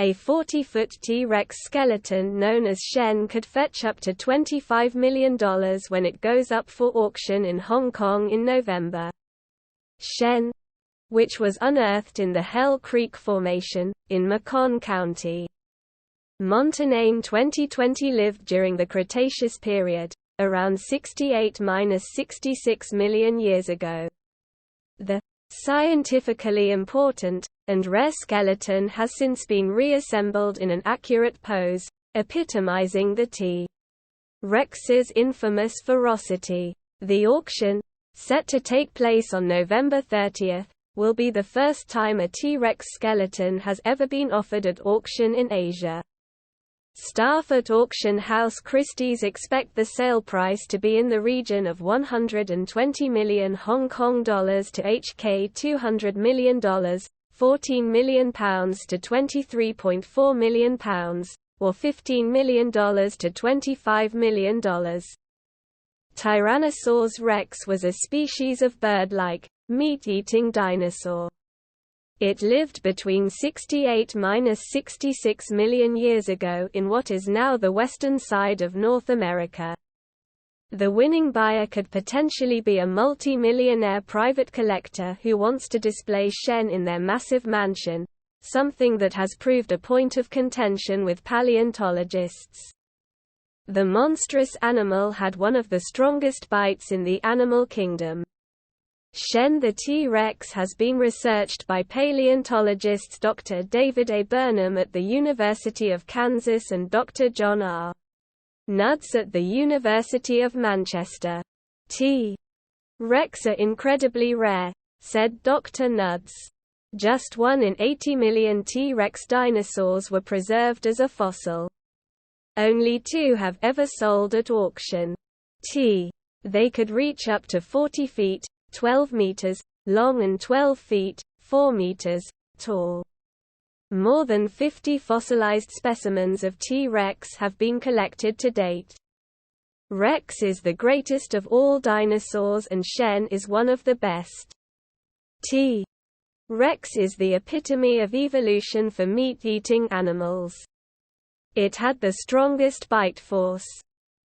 A 40-foot T-Rex skeleton known as Shen could fetch up to $25 million when it goes up for auction in Hong Kong in November. Shen, which was unearthed in the Hell Creek Formation, in Macon County, Montana, 2020, lived during the Cretaceous period, around 68–66 million years ago. The scientifically important and rare skeleton has since been reassembled in an accurate pose, epitomizing the T-Rex's infamous ferocity. The auction, set to take place on November 30, will be the first time a T-Rex skeleton has ever been offered at auction in Asia. Staff at auction house Christie's expect the sale price to be in the region of 120 million Hong Kong dollars to HK $200 million, £14 million to £23.4 million, or $15 million to $25 million. Tyrannosaurus rex was a species of bird-like, meat-eating dinosaur. It lived between 68–66 million years ago in what is now the western side of North America. The winning buyer could potentially be a multi-millionaire private collector who wants to display Shen in their massive mansion, something that has proved a point of contention with paleontologists. The monstrous animal had one of the strongest bites in the animal kingdom. Shen the T-Rex has been researched by paleontologists Dr. David A. Burnham at the University of Kansas and Dr. John R. Nuds at the University of Manchester. T-Rex are incredibly rare, said Dr. Nuds. Just 1 in 80 million T-Rex dinosaurs were preserved as a fossil. Only 2 have ever sold at auction. They could reach up to 40 feet, 12 meters, long and 12 feet, 4 meters, tall. More than 50 fossilized specimens of T-Rex have been collected to date. Rex is the greatest of all dinosaurs and Shen is one of the best. T-Rex is the epitome of evolution for meat-eating animals. It had the strongest bite force,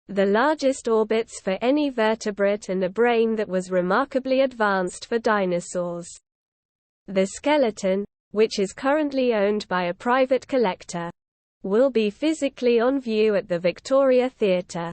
the largest orbits for any vertebrate, and a brain that was remarkably advanced for dinosaurs. The skeleton, which is currently owned by a private collector, will be physically on view at the Victoria Theatre.